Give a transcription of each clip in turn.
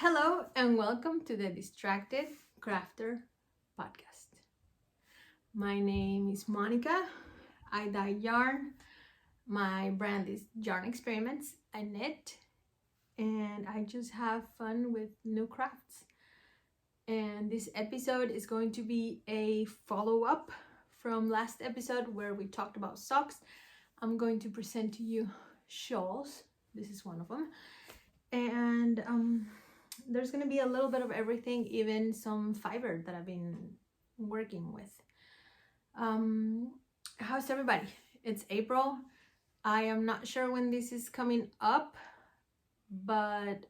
Hello and welcome to the Distracted Crafter podcast. My name is Monica. I dye yarn. My brand is Yarn Experiments. I knit and I just have fun with new crafts. And this episode is going to be a follow-up from last episode where we talked about socks. I'm going to present to you shawls. This is one of them. And there's going to be a little bit of everything, even some fiber that I've been working with. How's everybody? It's April. I am not sure when this is coming up, but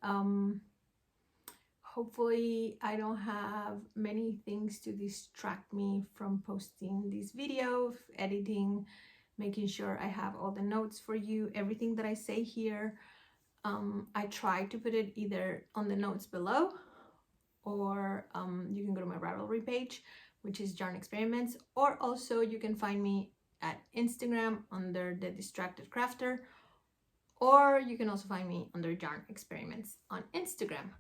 hopefully I don't have many things to distract me from posting this video, editing, making sure I have all the notes for you, everything that I say here. I try to put it either on the notes below or you can go to my Ravelry page, which is Yarn Experiments, or also you can find me at Instagram under the Distracted Crafter, or you can also find me under Yarn Experiments on Instagram.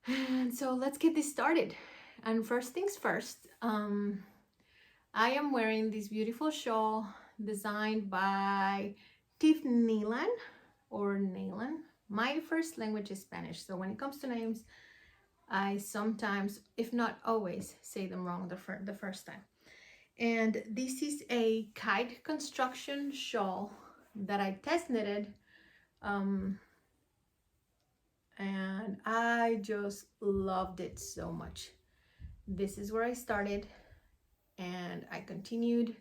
And so let's get this started. And first things first, I am wearing this beautiful shawl designed by Tiff Neelan. Or Naylan. My first language is Spanish, so when it comes to names, I sometimes, if not always, say them wrong the first time. And this is a kite construction shawl that I test knitted, and I just loved it so much. This is where I started, and I continued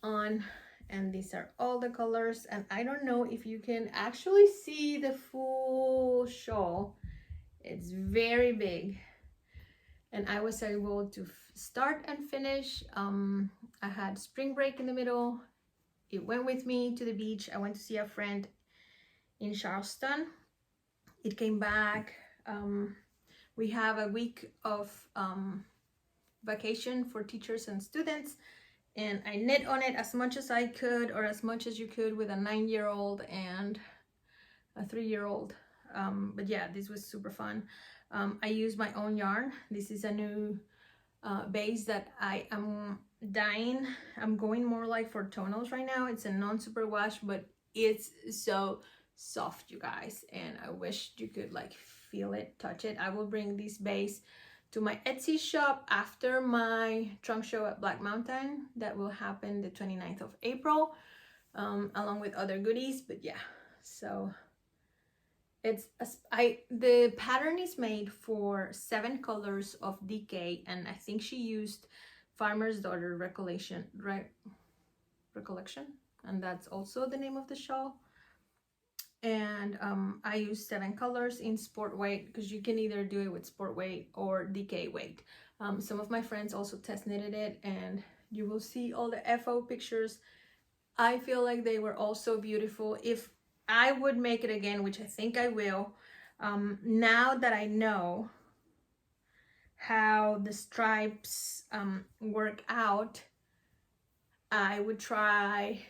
on. And these are all the colors, and I don't know if you can actually see the full shawl. It's very big, and I was able to start and finish. I had spring break in the middle. It went with me to the beach. I went to see a friend in Charleston. It came back. We have a week of vacation for teachers and students, and I knit on it as much as I could, or as much as you could, with a 9-year-old and a 3-year-old. But yeah, this was super fun. I used my own yarn. This is a new base that I am dyeing. I'm going more like for tonals right now. It's a non-superwash, but it's so soft, you guys, and I wish you could like feel it, touch it. I will bring this base to my Etsy shop after my trunk show at Black Mountain. That will happen the 29th of April, along with other goodies. But yeah, so it's the pattern is made for 7 colors of DK, and I think she used Farmer's Daughter Recollection, and that's also the name of the shawl. And I use 7 colors in sport weight, because you can either do it with sport weight or DK weight. Some of my friends also test knitted it, and you will see all the FO pictures. I feel like they were also beautiful. If I would make it again, which I think I will, now that I know how the stripes work out, I would try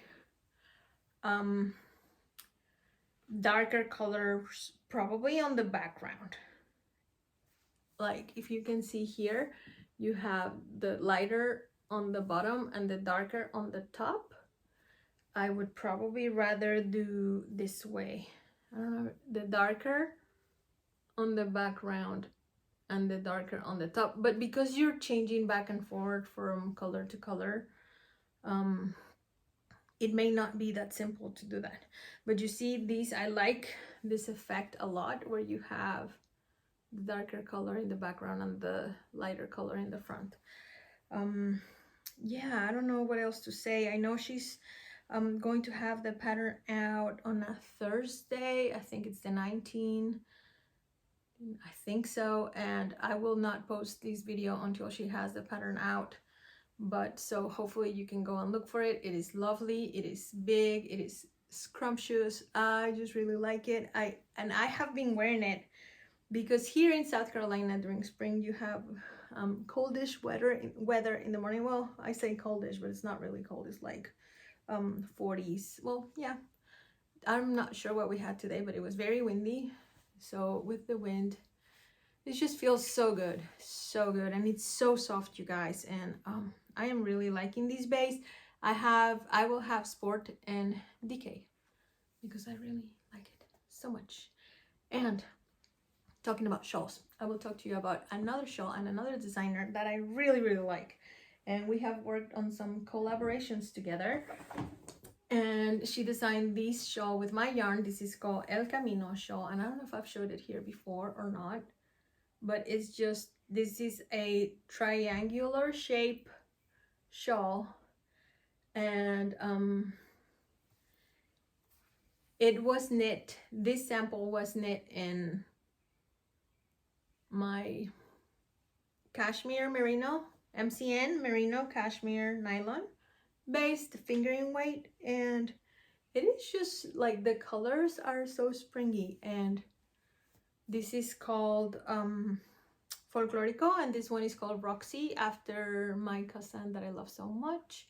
darker colors probably on the background. Like if you can see here, you have the lighter on the bottom and the darker on the top. I would probably rather do this way. I don't know, the darker on the background and the darker on the top. But because you're changing back and forth from color to color, it may not be that simple to do that. But you see these, I like this effect a lot, where you have the darker color in the background and the lighter color in the front. Yeah, I don't know what else to say. I know she's going to have the pattern out on a Thursday. I think it's the 19th. I think so. And I will not post this video until she has the pattern out. But so hopefully you can go and look for it. It is lovely. It is big. It is scrumptious. I just really like it. I have been wearing it because here in South Carolina during spring you have coldish weather in the morning. Well, I say coldish, but it's not really cold. It's like 40s. Well, yeah, I'm not sure what we had today, but it was very windy. So with the wind, it just feels so good, and it's so soft, you guys. And I am really liking these bays. I will have sport and decay because I really like it so much. And talking about shawls, I will talk to you about another shawl and another designer that I really like, and we have worked on some collaborations together. And she designed this shawl with my yarn. This is called El Camino shawl, and I don't know if I've showed it here before or not, but it's just, this is a triangular shape shawl, and it was knit, this sample was knit in my cashmere merino, MCN merino cashmere nylon based fingering weight, and it is just like the colors are so springy. And this is called Folklorico, and this one is called Roxy, after my cousin that I love so much.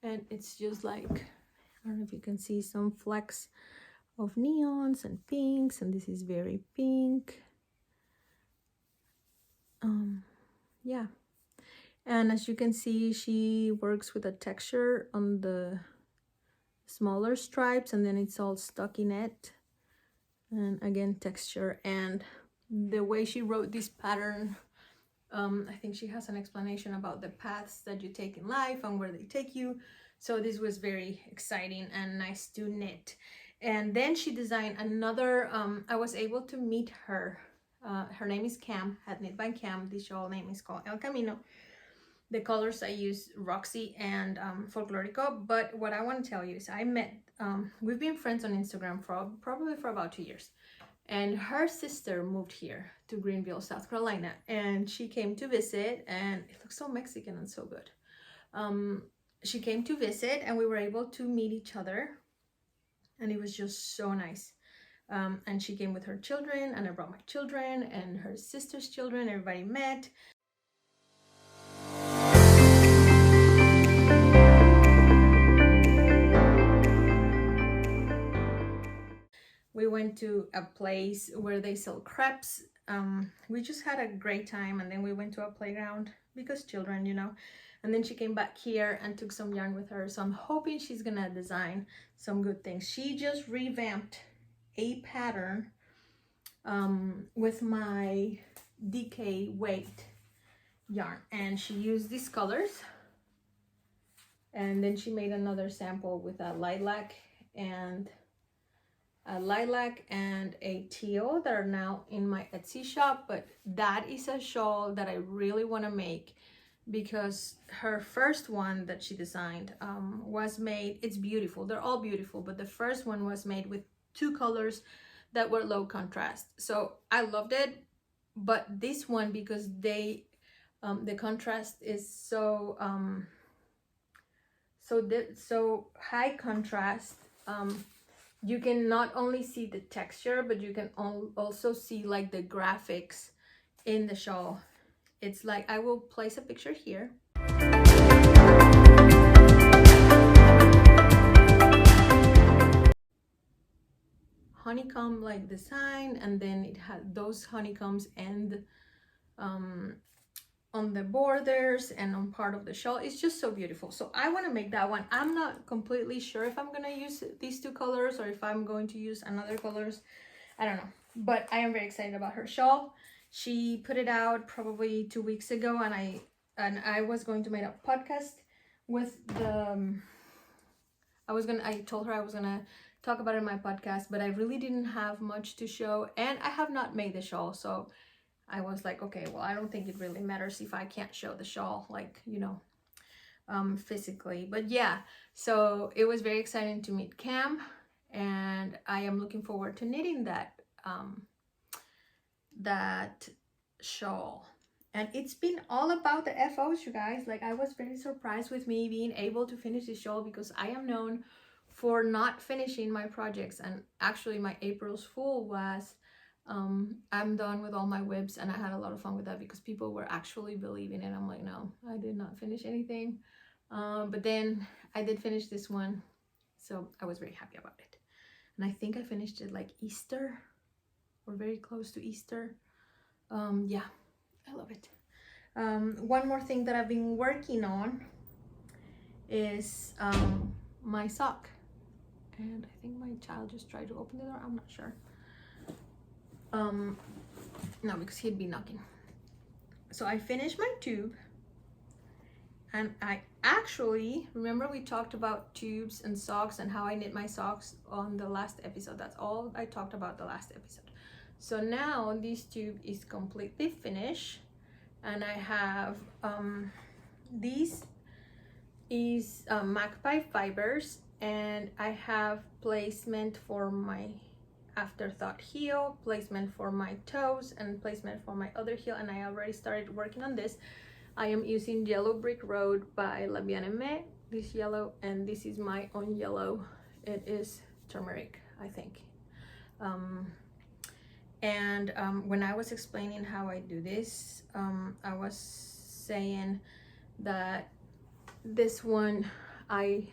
And it's just like, I don't know if you can see some flecks of neons and pinks, and this is very pink. Yeah, and as you can see, she works with a texture on the smaller stripes, and then it's all stockinette, and again texture. And the way she wrote this pattern, I think she has an explanation about the paths that you take in life and where they take you. So this was very exciting and nice to knit. And then she designed another, I was able to meet her. Her name is Cam, had knit by Cam. The shawl name is called El Camino. The colors I use, Roxy and Folklorico. But what I want to tell you is I met, we've been friends on Instagram for probably for about 2 years. And her sister moved here to Greenville, South Carolina, and she came to visit, and it looks so Mexican and so good. She came to visit, and we were able to meet each other, and it was just so nice. And she came with her children, and I brought my children and her sister's children. Everybody met. We went to a place where they sell crepes. We just had a great time, and then we went to a playground because children, you know. And then she came back here and took some yarn with her. So I'm hoping she's gonna design some good things. She just revamped a pattern with my DK weight yarn, and she used these colors. And then she made another sample with a lilac and a teal that are now in my Etsy shop. But that is a shawl that I really want to make, because her first one that she designed was made, it's beautiful, they're all beautiful, but the first one was made with 2 colors that were low contrast. So I loved it, but this one, because they the contrast is so so high contrast, you can not only see the texture, but you can also see like the graphics in the shawl. It's like, I will place a picture here. Honeycomb like design, and then it had those honeycombs and on the borders and on part of the shawl. It's just so beautiful. So I want to make that one. I'm not completely sure if I'm going to use these 2 colors or if I'm going to use another colors. I don't know, but I am very excited about her shawl. She put it out probably 2 weeks ago, and I was going to make a podcast with the I told her I was gonna talk about it in my podcast, but I really didn't have much to show, and I have not made the shawl. So I was like, okay, well, I don't think it really matters if I can't show the shawl, like, you know, physically. But yeah, so it was very exciting to meet Cam, and I am looking forward to knitting that that shawl. And it's been all about the FOs, you guys. Like, I was very surprised with me being able to finish the shawl, because I am known for not finishing my projects. And actually my April's Fool was I'm done with all my whips, and I had a lot of fun with that because people were actually believing it. I'm like, no, I did not finish anything, but then I did finish this one, so I was very happy about it. And I think I finished it like Easter, or very close to Easter. Yeah, I love it. One more thing that I've been working on is my sock. And I think my child just tried to open the door. I'm not sure. No, because he'd be knocking. So I finished my tube, and I actually remember we talked about tubes and socks and how I knit my socks on the last episode. That's all I talked about the last episode. So now this tube is completely finished, and I have these is magpie fibers, and I have placement for my afterthought heel, placement for my toes, and placement for my other heel, and I already started working on this. I am using Yellow Brick Road by La Bien-Aimée, this yellow, and this is my own yellow. It is turmeric, I think. When I was explaining how I do this, I was saying that this one I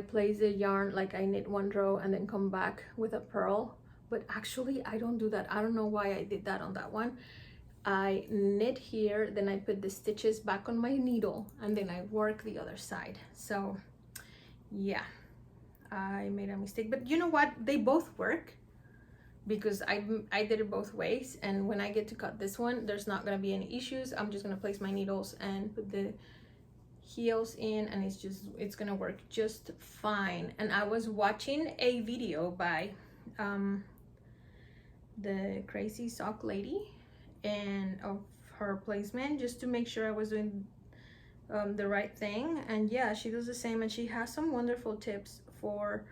place the yarn, like I knit one row and then come back with a purl, but actually I don't do that. I don't know why I did that on that one. I knit here, then I put the stitches back on my needle, and then I work the other side. So yeah, I made a mistake, but you know what, they both work because I did it both ways, and when I get to cut this one, there's not gonna be any issues. I'm just gonna place my needles and put the heels in, and it's gonna work just fine. And I was watching a video by the Crazy Sock Lady, and of her placement, just to make sure I was doing the right thing. And yeah, she does the same, and she has some wonderful tips for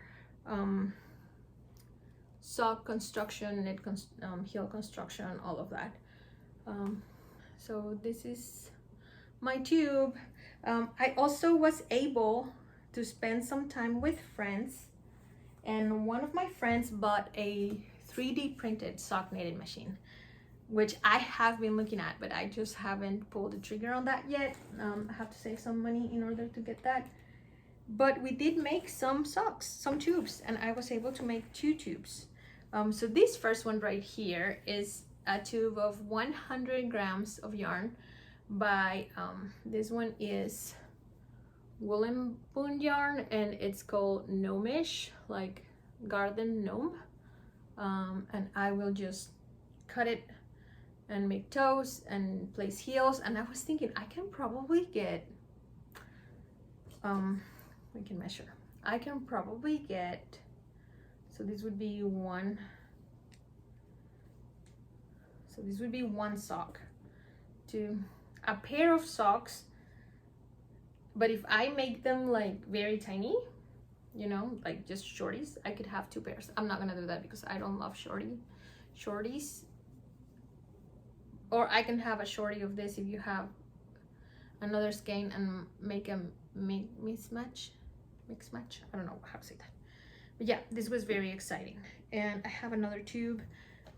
sock construction, knit heel construction, all of that. So this is my tube. I also was able to spend some time with friends, and one of my friends bought a 3D printed sock knitting machine, which I have been looking at, but I just haven't pulled the trigger on that yet. I have to save some money in order to get that. But we did make some socks, some tubes, and I was able to make 2 tubes. So this first one right here is a tube of 100 grams of yarn by, this one is Woolen Boon yarn, and it's called Gnomish, like garden gnome. And I will just cut it and make toes and place heels. And I was thinking I can probably get, we can measure, I can probably get, so this would be one, so this would be one sock to a pair of socks. But if I make them like very tiny, you know, like just shorties, I could have 2 pairs. I'm not gonna do that because I don't love shorties. Or I can have a shorty of this if you have another skein and make a mix match. I don't know how to say that. But yeah, this was very exciting. And I have another tube.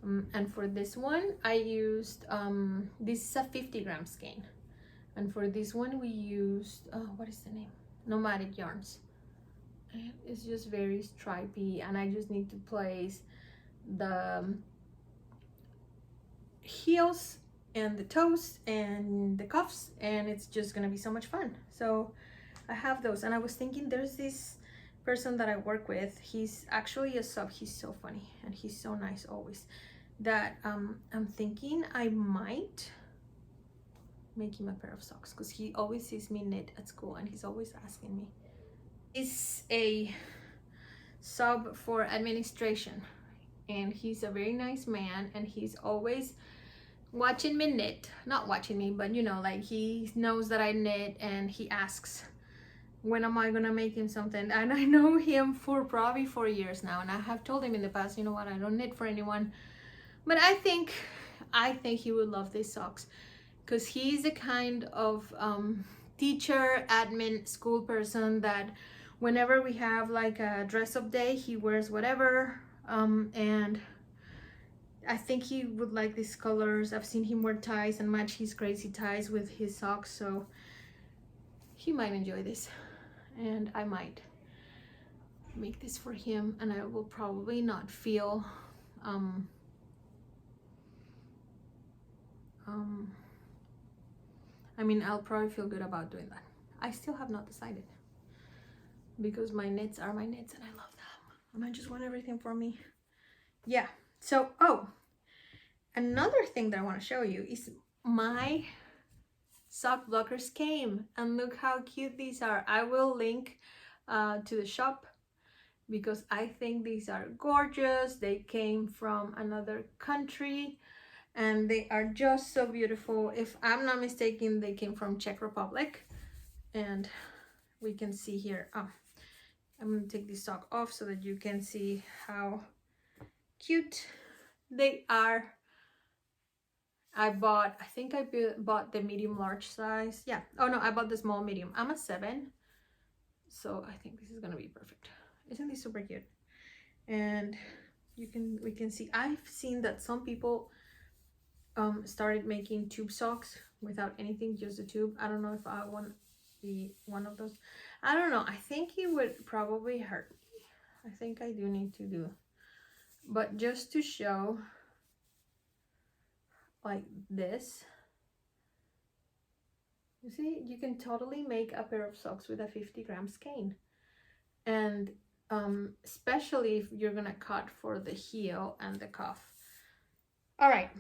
And for this one, I used, this is a 50 gram skein. And for this one, we used, what is the name? Nomadic yarns. And it's just very stripy, and I just need to place the heels and the toes and the cuffs, and it's just gonna be so much fun. So I have those, and I was thinking there's this person that I work with. He's actually a sub. He's so funny and he's so nice always, that I'm thinking I might make him a pair of socks, because he always sees me knit at school and he's always asking me. He's a sub for administration, and he's a very nice man, and he's always watching me knit, not watching me, but you know, like he knows that I knit, and he asks when am I gonna make him something. And I know him for probably 4 years now, and I have told him in the past, you know what, I don't knit for anyone, but I think he would love these socks, because he's the kind of teacher, admin, school person that whenever we have like a dress up day, he wears whatever, and I think he would like these colors. I've seen him wear ties and match his crazy ties with his socks, so he might enjoy this, and I might make this for him. And I will probably not feel I mean, I'll probably feel good about doing that. I still have not decided because my knits are my knits and I love them and I just want everything for me. Yeah, so another thing that I want to show you is my sock blockers came, and look how cute these are. I will link to the shop because I think these are gorgeous. They came from another country and they are just so beautiful. If I'm not mistaken, they came from Czech Republic, and we can see here, I'm gonna take this sock off so that you can see how cute they are. I think I bought the medium large size. Yeah, oh no, I bought the small medium. I'm a 7, so I think this is gonna be perfect. Isn't this super cute? And we can see, I've seen that some people started making tube socks without anything, just the tube. I don't know if I want be one of those. I don't know, I think it would probably hurt me. I think I do need to do, but just to show, like this, you see, you can totally make a pair of socks with a 50-gram skein. And especially if you're gonna cut for the heel and the cuff. All right,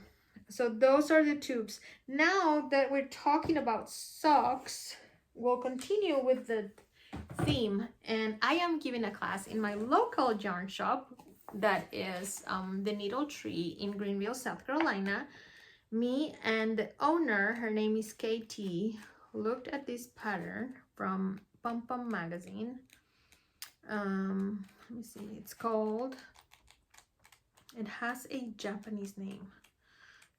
so those are the tubes. Now that we're talking about socks, we'll continue with the theme, and I am giving a class in my local yarn shop that is the Needle Tree in Greenville, South Carolina. Me and the owner, her name is KT, looked at this pattern from Pom Pom magazine. Let me see, it's called, it has a Japanese name,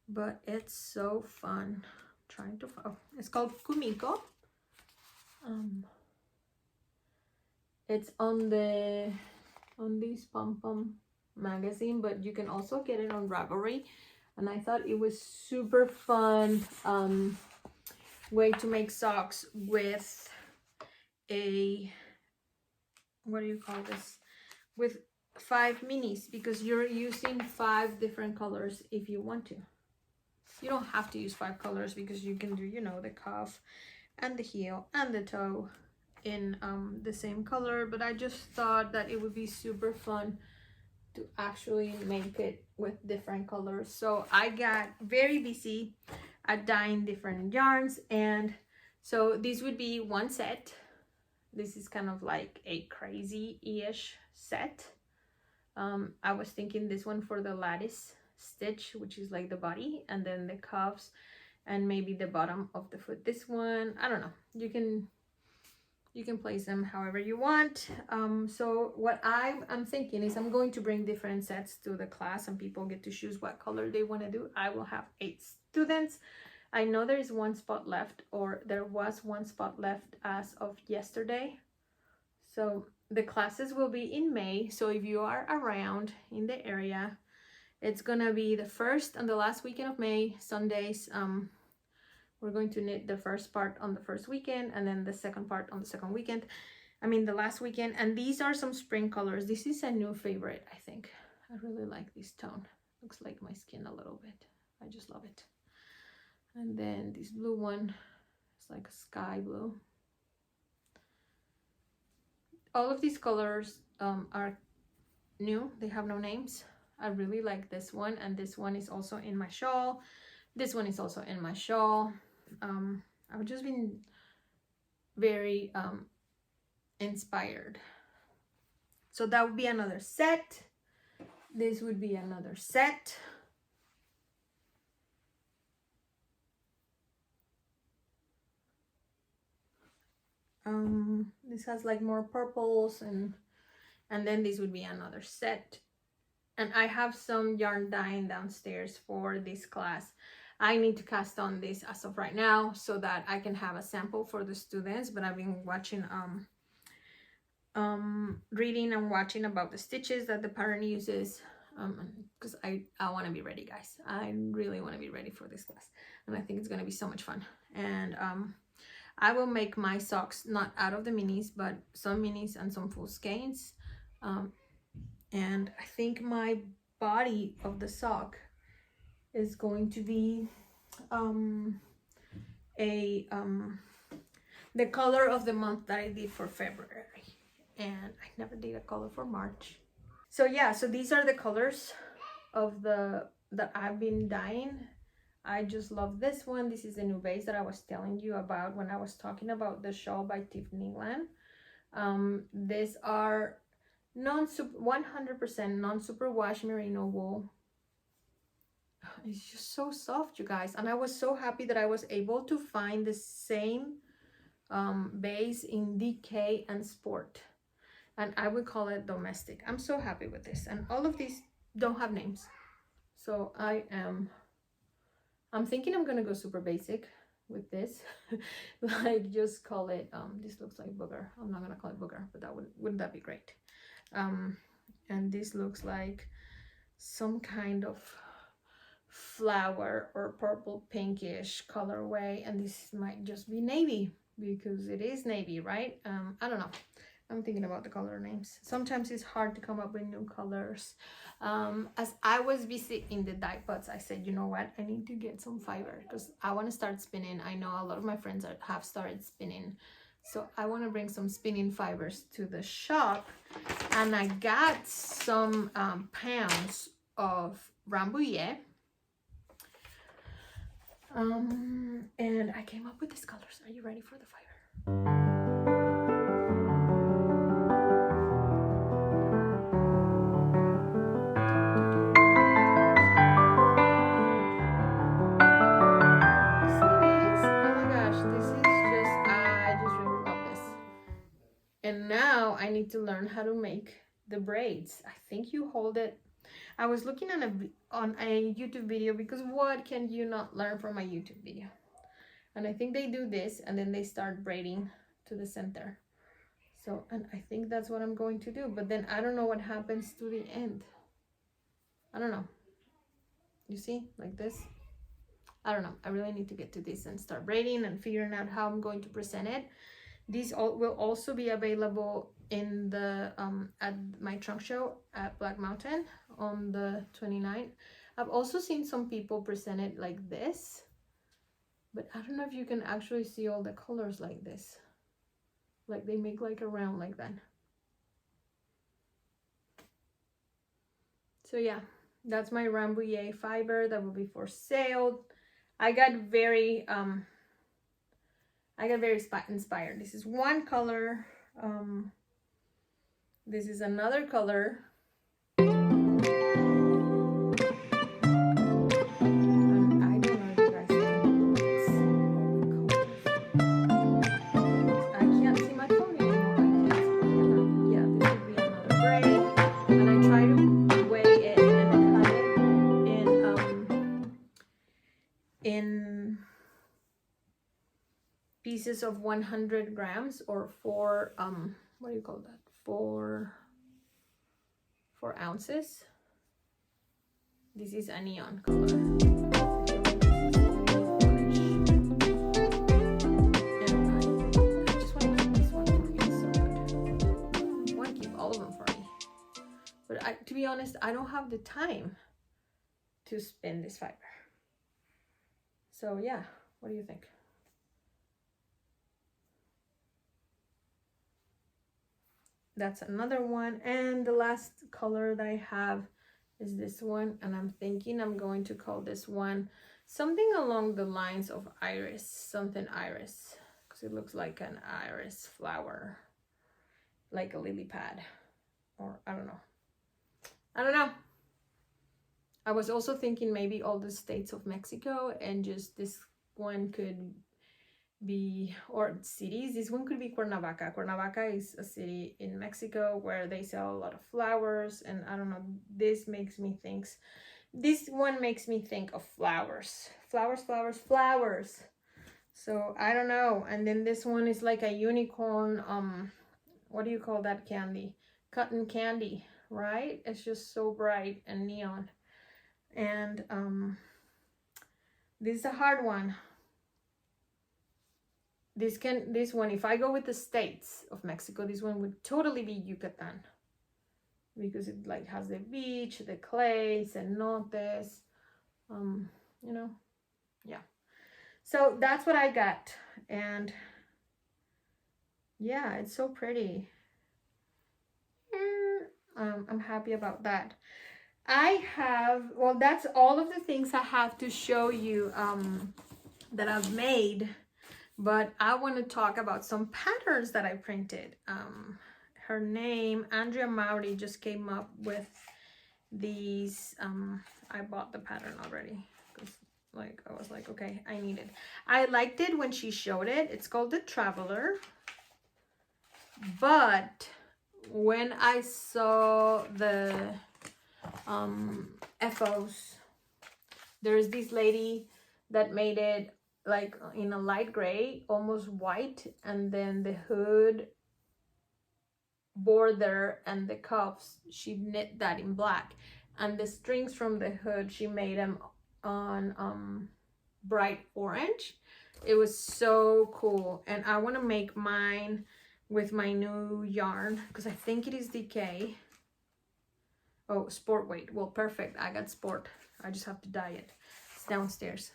but it's so fun. I'm trying to, oh, it's called Kumiko. It's on this Pom Pom magazine, but you can also get it on Ravelry. And I thought it was super fun way to make socks with a, what do you call this, with 5 minis, because you're using 5 different colors if you want to. You don't have to use 5 colors because you can do, you know, the cuff and the heel and the toe in the same color, but I just thought that it would be super fun to actually make it with different colors. So I got very busy at dyeing different yarns, and so this would be one set. This is kind of like a crazy-ish set. I was thinking this one for the lattice stitch, which is like the body, and then the cuffs and maybe the bottom of the foot. This one, I don't know, you can place them however you want. So what I'm thinking is I'm going to bring different sets to the class and people get to choose what color they want to do. I will have 8 students. I know there is 1 spot left, or there was 1 spot left as of yesterday. So the classes will be in May. So if you are around in the area, it's gonna be the first and the last weekend of May, Sundays. We're going to knit the first part on the first weekend and then the second part on the second weekend. I mean, the last weekend. And these are some spring colors. This is a new favorite, I think. I really like this tone. Looks like my skin a little bit. I just love it. And then this blue one, it's like a sky blue. All of these colors are new. They have no names. I really like this one, and this one is also in my shawl. This one is also in my shawl. I've just been very inspired. So that would be another set. This would be another set. This has like more purples, and then this would be another set. And I have some yarn dyeing downstairs for this class. I need to cast on this as of right now so that I can have a sample for the students, but I've been watching reading and watching about the stitches that the pattern uses, because I want to be ready, guys. I really want to be ready for this class, and I think it's going to be so much fun. And I will make my socks not out of the minis, but some minis and some full skeins. And I think my body of the sock is going to be a the color of the month that I did for February, and I never did a color for March. So yeah, so these are the colors of the that I've been dyeing. I just love this one. This is the new base that I was telling you about when I was talking about the shawl by Tiffany Land. These are 100% non-superwash merino wool. It's just so soft, you guys, and I was so happy that I was able to find the same base in DK and Sport, and I would call it domestic. I'm so happy with this, and all of these don't have names, so I'm thinking I'm gonna go super basic with this. Like just call it this looks like booger. I'm not gonna call it booger, but that wouldn't that be great? And this looks like some kind of flower or purple pinkish colorway, and this might just be navy because it is navy, right? I don't know. I'm thinking about the color names. Sometimes it's hard to come up with new colors. As I was busy in the dye pots, I said, you know what, I need to get some fiber because I want to start spinning. I know a lot of my friends have started spinning, so I want to bring some spinning fibers to the shop. And I got some pounds of Rambouillet. And I came up with these colors. Are you ready for the fiber? And now I need to learn how to make the braids. I think you hold it. I was looking on a YouTube video because what can you not learn from a YouTube video? And I think they do this and then they start braiding to the center. So, and I think that's what I'm going to do. But then I don't know what happens to the end. I don't know. You see, like this. I don't know. I really need to get to this and start braiding and figuring out how I'm going to present it. These will also be available in the at my trunk show at Black Mountain on the 29th. I've also seen some people present it like this, but I don't know if you can actually see all the colors like this. Like they make like a round like that. So yeah, that's my Rambouillet fiber that will be for sale. I got very inspired. This is one color. This is another color. And I don't know if you guys can see all the colors. I can't see my phone anymore. Yeah, this would be another braid. And I try to weigh it and cut it in pieces of 100 grams or 4 what do you call that, 4 ounces. This is a neon color. And I just want to keep this one for me. It's so good. I want to keep all of them for me, but to be honest, I don't have the time to spin this fiber. So yeah, what do you think? That's another one. And the last color that I have is this one, and I'm thinking I'm going to call this one something along the lines of iris, something iris, because it looks like an iris flower, like a lily pad, or I don't know. I was also thinking maybe all the states of Mexico, and just this one could be, or cities. This one could be Cuernavaca. Cuernavaca is a city in Mexico where they sell a lot of flowers, and I don't know, this one makes me think of flowers. So I don't know. And then this one is like a unicorn, what do you call that candy? Cotton candy, right? It's just so bright and neon. And this is a hard one. This one, if I go with the states of Mexico, this one would totally be Yucatan, because it like has the beach, the clay, cenotes, you know, Yeah, so that's what I got, and yeah, it's so pretty. I'm happy about that. I have, well, that's all of the things I have to show you that I've made, but I want to talk about some patterns that I printed. Her name, Andrea Maury, just came up with these. I bought the pattern already because like I was like, okay, I need it. I liked it when she showed it. It's called the Traveler. But when I saw the FOs, there's this lady that made it like in a light gray, almost white, and then the hood border and the cuffs, she knit that in black, and the strings from the hood, she made them on bright orange. It was so cool, and I want to make mine with my new yarn because I think it is DK. Oh, sport weight. Well, perfect. I got sport. I just have to dye it. It's downstairs.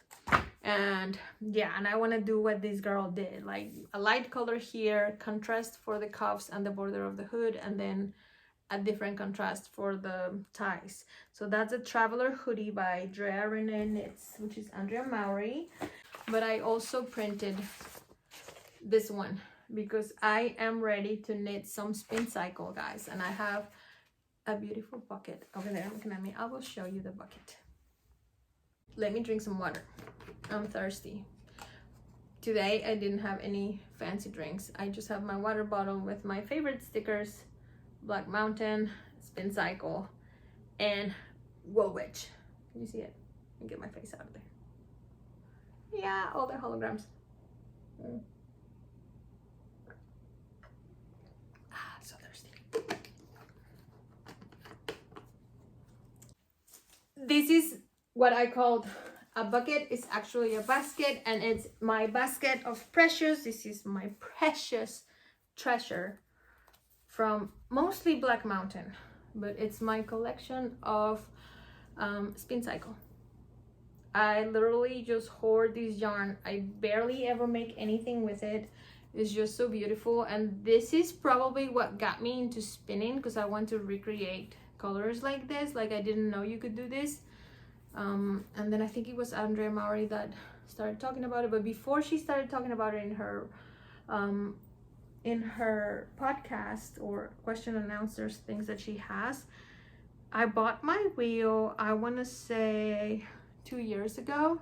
And yeah, and I want to do what this girl did, like a light color here, contrast for the cuffs and the border of the hood, and then a different contrast for the ties. So that's a Traveler hoodie by Drea Renee Knits, which is Andrea Maury. But I also printed this one because I am ready to knit some spin cycle, guys, and I have a beautiful bucket over there looking at me. I will show you the bucket. Let me drink some water. I'm thirsty. Today I didn't have any fancy drinks. I just have my water bottle with my favorite stickers, Black Mountain, Spin Cycle, and Wool Witch. Can you see it? Let me get my face out of there. Yeah, all the holograms. So thirsty. This is what I called a bucket. Is actually a basket, and it's my basket of precious. This is my precious treasure from mostly Black Mountain, but it's my collection of Spin Cycle. I literally just hoard this yarn. I barely ever make anything with it. It's just so beautiful, and this is probably what got me into spinning because I want to recreate colors like this. Like, I didn't know you could do this. And then I think it was Andrea Maury that started talking about it, but before she started talking about it in her podcast or question and answers things that she has, I bought my wheel, I want to say 2 years ago,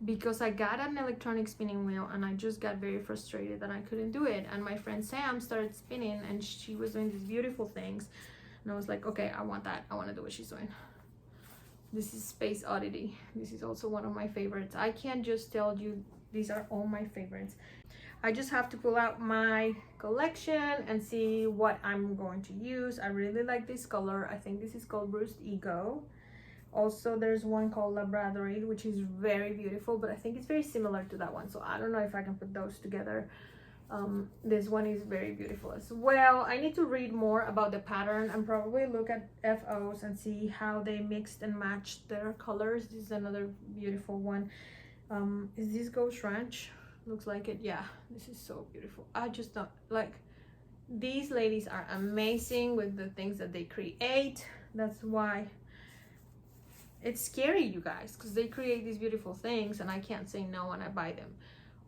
because I got an electronic spinning wheel and I just got very frustrated that I couldn't do it. And my friend Sam started spinning and she was doing these beautiful things, and I was like, okay, I want that. I want to do what she's doing. This is Space Oddity. This is also one of my favorites. I can't just tell you these are all my favorites. I just have to pull out my collection and see what I'm going to use. I really like this color. I think this is called Bruised Ego. Also, there's one called Labradorite, which is very beautiful, but I think it's very similar to that one. So I don't know if I can put those together. This one is very beautiful as well. I need to read more about the pattern and probably look at FOs and see how they mixed and matched their colors. This is another beautiful one. Is this Ghost Ranch? Looks like it. Yeah, this is so beautiful. I just don't like, these ladies are amazing with the things that they create. That's why it's scary, you guys, because they create these beautiful things and I can't say no when I buy them.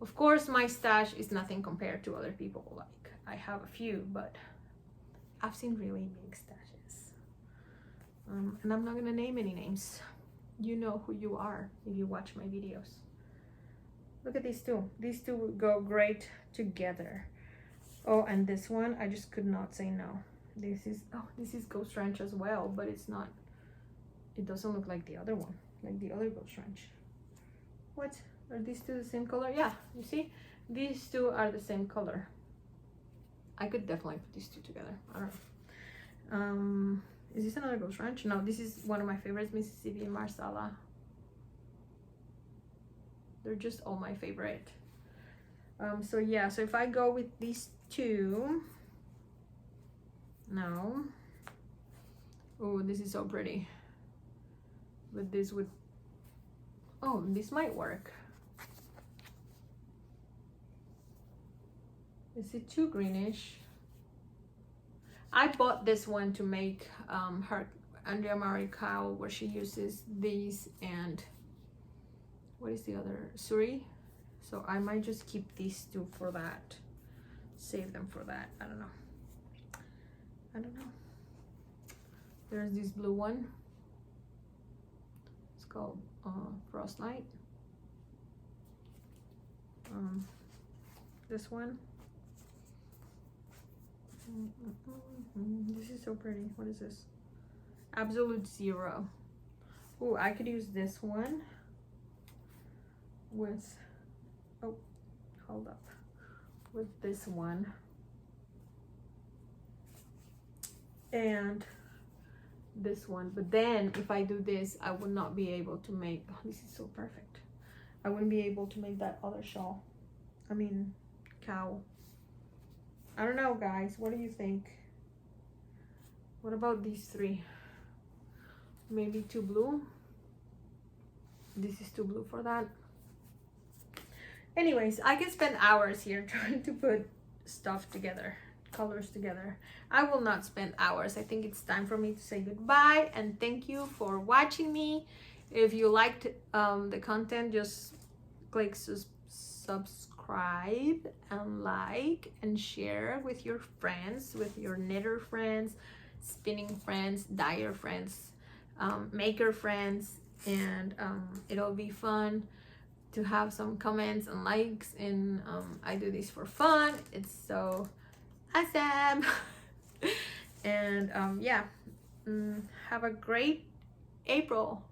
Of course, my stash is nothing compared to other people. Like, I have a few, but I've seen really big stashes. And I'm not gonna name any names. You know who you are if you watch my videos. Look at these two. These two would go great together. Oh, and this one, I just could not say no. This is Ghost Ranch as well, but it's not, it doesn't look like the other one, like the other Ghost Ranch. What? Are these two the same color? Yeah, you see? These two are the same color. I could definitely put these two together. I don't know. Is this another Ghost Ranch? No, this is one of my favorites, Mississippi and Marsala. They're just all my favorite. So yeah, so if I go with these two, no. Oh, this is so pretty. But this would Oh, this might work. Is it too greenish? I bought this one to make her Andrea Mari cowl, where she uses these and what is the other, Suri. So I might just keep these two for that, save them for that. I don't know. There's this blue one. It's called Frostlight. This one. This is so pretty. What is this? Absolute Zero. Oh, I could use this one with, oh, hold up, with this one and this one. But then if I do this, I would not be able to make, oh, this is so perfect. I wouldn't be able to make that other shawl. I mean, cowl. I don't know, guys. What do you think? What about these three? Maybe too blue. This is too blue for that. Anyways, I can spend hours here trying to put stuff together, colors together. I will not spend hours. I think it's time for me to say goodbye and thank you for watching me. If you liked the content, just click subscribe and like and share with your friends, with your knitter friends, spinning friends, dyer friends, maker friends, and it'll be fun to have some comments and likes. And I do this for fun. It's so awesome. And yeah, have a great April.